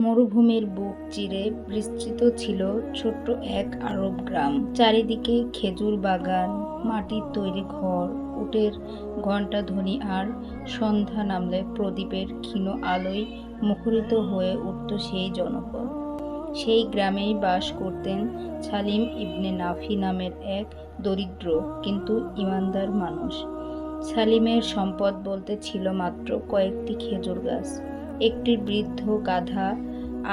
মরুভূমির বুক চিরে বিস্তৃত ছিল ছোট্ট এক আরব গ্রাম। চারিদিকে খেজুর বাগান, মাটির তৈরি ঘর, উটের ঘণ্টাধ্বনি আর সন্ধ্যা নামলে প্রদীপের ক্ষীণ আলোয় মুখরিত হয়ে উঠত সেই জনপদ। সেই গ্রামেই বাস করতেন সালিম ইবনে নাফি নামের এক দরিদ্র কিন্তু ঈমানদার মানুষ। সালিমের সম্পদ বলতে ছিল মাত্র কয়েকটি খেজুর গাছ, একটি বৃদ্ধ গাধা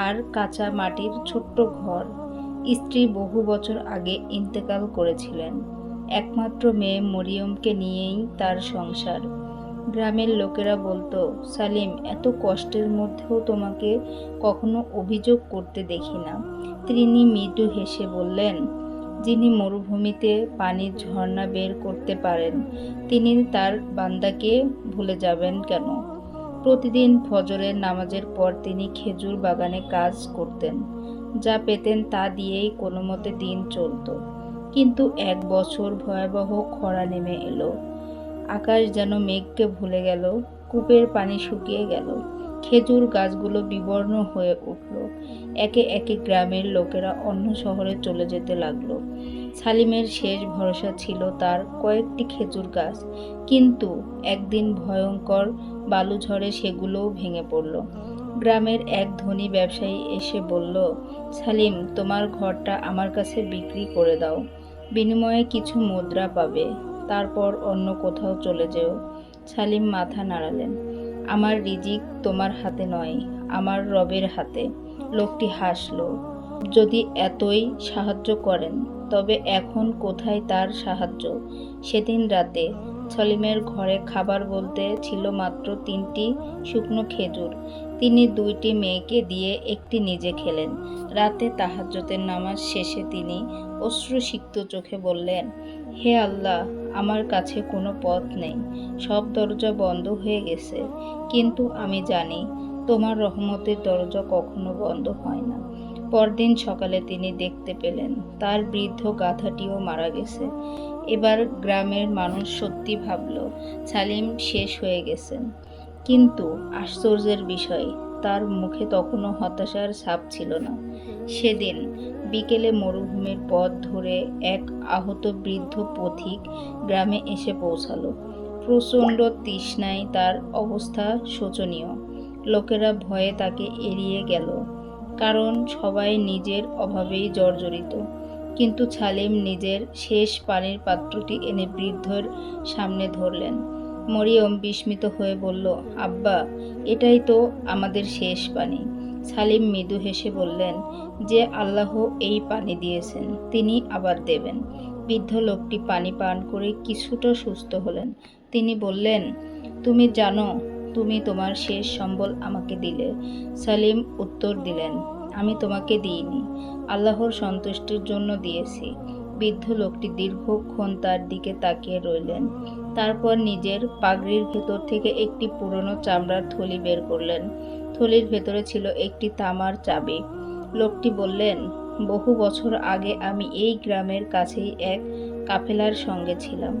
আর কাঁচা মাটির ছোট্ট ঘর। স্ত্রী বহু বছর আগে ইন্তেকাল করেছিলেন। একমাত্র মেয়ে মরিয়মকে নিয়েই তার সংসার। গ্রামের লোকেরা বলতো, সালিম, এত কষ্টের মধ্যেও তোমাকে কখনো অভিযোগ করতে দেখি না। তিনি মৃদু হেসে বললেন, যিনি মরুভূমিতে পানির ঝর্ণা বের করতে পারেন, তিনি তার বান্দাকে ভুলে যাবেন কেন? প্রতিদিন ফজরের নামাজের পর তিনি খেজুর বাগানে কাজ করতেন। যা পেতেন তা দিয়েই কোনো মতে দিন চলত। কিন্তু এক বছর ভয়াবহ খরা নেমে এলো। আকাশ যেন মেঘকে ভুলে গেল, কূপের পানি শুকিয়ে গেল, খেজুর গাছগুলো বিবর্ণ হয়ে উঠল। একে একে গ্রামের লোকেরা অন্য শহরে চলে যেতে লাগলো। সালিমের শেষ ভরসা ছিল তার কয়েকটি খেজুর গাছ, কিন্তু একদিন ভয়ঙ্কর বালুঝড়ে সেগুলোও ভেঙে পড়ল। গ্রামের এক ধনী ব্যবসায়ী এসে বলল, সালিম, তোমার ঘরটা আমার কাছে বিক্রি করে দাও, বিনিময়ে কিছু মুদ্রা পাবে, তারপর অন্য কোথাও চলে যেও। সালিম মাথা নাড়ালেন। আমার রিজিক তোমার হাতে নয়, আমার রবের হাতে। লোকটি হাসল। যদি এতই সাহায্য করেন, তবে এখন কোথায় তার সাহায্য? সেদিন রাতে সালিমের ঘরে খাবার বলতে ছিল মাত্র 3টি শুকনো খেজুর। তিনি 2টি মেয়েকে দিয়ে একটি নিজে খেলেন। রাতে তাহাজ্জুদের নামাজ শেষে তিনি অশ্রুসিক্ত চোখে বললেন, হে আল্লাহ, আমার কাছে কোনো পথ নেই, সব দরজা বন্ধ হয়ে গেছে, কিন্তু আমি জানি তোমার রহমতের দরজা কখনো বন্ধ হয় না। পরদিন সকালে তিনি দেখতে পেলেন তার বৃদ্ধ গাধাটিও মারা গেছে। এবার গ্রামের মানুষ সত্যি ভাবল সালিম শেষ হয়ে গেছেন। কিন্তু আশ্চর্যের বিষয়, তার মুখে তখনও হতাশার ছাপ ছিল না। সেদিন বিকেলে মরুভূমির পথ ধরে এক আহত বৃদ্ধ পথিক গ্রামে এসে পৌঁছালো। প্রচণ্ড তৃষ্ণায় তার অবস্থা শোচনীয়। লোকেরা ভয়ে তাকে এড়িয়ে গেল, কারণ সবাই নিজের অভাবেই জর্জরিত। কিন্তু সালিম নিজের শেষ পানির পাত্রটি এনে বৃদ্ধর সামনে ধরলেন। মরিয়ম বিস্মিত হয়ে বলল, আব্বা, এটাই তো আমাদের শেষ পানি। সালিম মৃদু হেসে বললেন, যে আল্লাহ এই পানি দিয়েছেন, তিনি আবার দেবেন। বৃদ্ধ লোকটি পানি পান করে কিছুটা সুস্থ হলেন। তিনি বললেন, তুমি জানো তুমি তোমার শেষ সম্বল আমাকে দিলে? সালিম উত্তর দিলেন, আমি তোমাকে দিইনি, আল্লাহর সন্তুষ্টির জন্য দিয়েছি। বৃদ্ধ লোকটি দীর্ঘক্ষণ তার দিকে তাকিয়ে রইলেন। তারপর নিজের পাগড়ির ভেতর থেকে একটি পুরনো চামড়ার থলি বের করলেন। থলির ভেতরে ছিল একটি তামার চাবি। লোকটি বললেন, বহু বছর আগে আমি এই গ্রামের কাছেই এক কাফেলার সঙ্গে ছিলাম।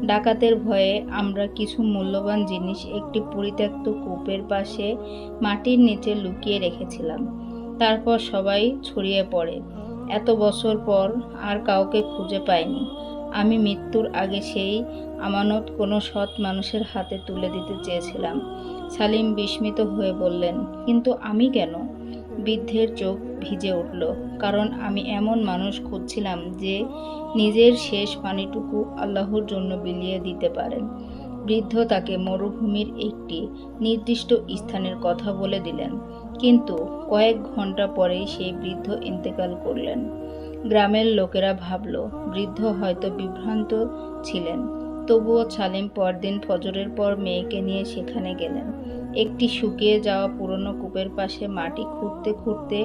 ডাকাতের ভয়ে আমরা কিছু মূল্যবান জিনিস একটি পরিত্যক্ত কূপের পাশে মাটির নিচে লুকিয়ে রেখেছিলাম। তারপর সবাই ছড়িয়ে পড়ে। এত বছর পর আর কাউকে খুঁজে পাইনি। আমি মৃত্যুর আগে সেই আমানত কোনো সৎ মানুষের হাতে তুলে দিতে চেয়েছিলাম। সালিম বিস্মিত হয়ে বললেন, কিন্তু আমি কেন? বৃদ্ধের চোখ ভিজে উঠল, কারণ আমি এমন মানুষ খুঁজছিলাম যে নিজের শেষ পানিটুকু আল্লাহর জন্য বিলিয়ে দিতে পারেন। বৃদ্ধ তাকে মরুভূমির একটি নির্দিষ্ট স্থানের কথা বলে দিলেন, কিন্তু কয়েক ঘন্টা পরেই সেই বৃদ্ধ ইন্তেকাল করলেন। গ্রামের লোকেরা ভাবল বৃদ্ধ হয়তো বিভ্রান্ত ছিলেন। তবুও সালিম পরদিন ফজরের পর মেয়েকে নিয়ে সেখানে গেলেন। একটি শুকিয়ে যাওয়া পুরনো কূপের পাশে মাটি খুঁড়তে খুঁড়তে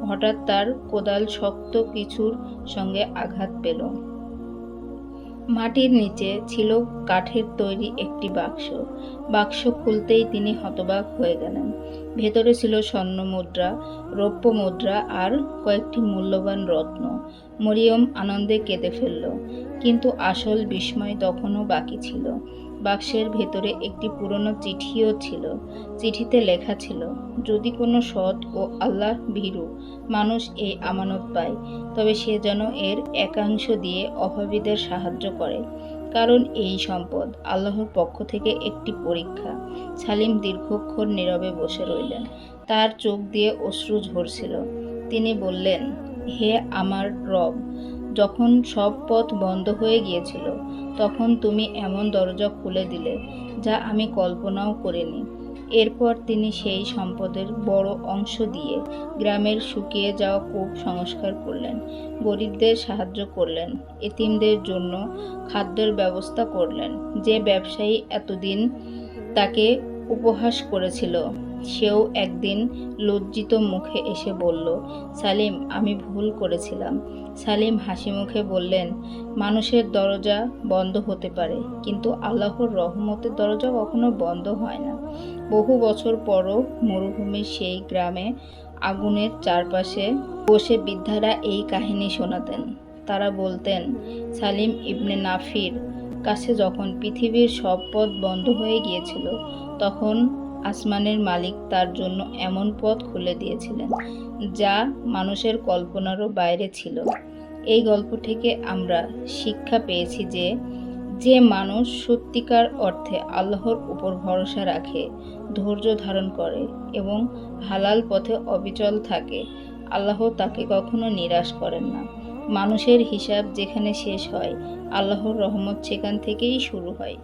হঠাৎ তার কোদাল শক্ত কিছুর সঙ্গে আঘাত পেল। মাটির নিচে ছিল কাঠের তৈরি একটি বাক্স। বাক্স খুলতেই তিনি হতবাক হয়ে গেলেন। ভেতরে ছিল স্বর্ণ মুদ্রা, রৌপ্য মুদ্রা আর কয়েকটি মূল্যবান রত্ন। মরিয়ম আনন্দে কেঁদে ফেলল। কিন্তু আসল বিস্ময় তখনও বাকি ছিল। বাক্সের ভেতরে একটি পুরনো চিঠিও ছিল। চিঠিতে লেখা ছিল, যদি কোনো সৎ ও আল্লাহ ভীরু মানুষ এই আমানত পায়, তবে সে যেন এর একাংশ দিয়ে অভাবীদের সাহায্য করে, কারণ এই সম্পদ আল্লাহর পক্ষ থেকে একটি পরীক্ষা। সালিম দীর্ঘক্ষণ নীরবে বসে রইলেন। তার চোখ দিয়ে অশ্রু ঝরছিল। তিনি বললেন, হে আমার রব, যখন সব পথ বন্ধ হয়ে গিয়েছিল, তখন তুমি এমন দরজা খুলে দিলে যা আমি কল্পনাও করিনি। এরপর তিনি সেই সম্পদের বড় অংশ দিয়ে গ্রামের শুকিয়ে যাওয়া কূপ সংস্কার করলেন, গরিবদের সাহায্য করলেন, এতিমদের জন্য খাদ্যের ব্যবস্থা করলেন। যে ব্যবসায়ী এতদিন তাকে উপহাস করেছিল, সেও একদিন লজ্জিত মুখে এসে বলল, সালিম, আমি ভুল করেছিলাম। সালিম হাসি মুখে বললেন, মানুষের দরজা বন্ধ হতে পারে, কিন্তু আল্লাহর রহমতের দরজা কখনো বন্ধ হয় না। বহু বছর পরও মরুভূমির সেই গ্রামে আগুনের চারপাশে বসে বৃদ্ধারা এই কাহিনী শোনাতেন। তারা বলতেন, সালিম ইবনে নাফির কাছে যখন পৃথিবীর সব পথ বন্ধ হয়ে গিয়েছিল, তখন আসমানের মালিক তার জন্য এমন পথ খুলে দিয়েছিলেন যা মানুষের কল্পনারও বাইরে ছিল। এই গল্প থেকে আমরা শিক্ষা পেয়েছি যে যে মানুষ সত্যিকার অর্থে আল্লাহর উপর ভরসা রাখে, ধৈর্য ধারণ করে এবং হালাল পথে অবিচল থাকে, আল্লাহ তাকে কখনো নিরাশ করেন না। মানুষের হিসাব যেখানে শেষ হয়, আল্লাহর রহমত সেখান থেকেই শুরু হয়।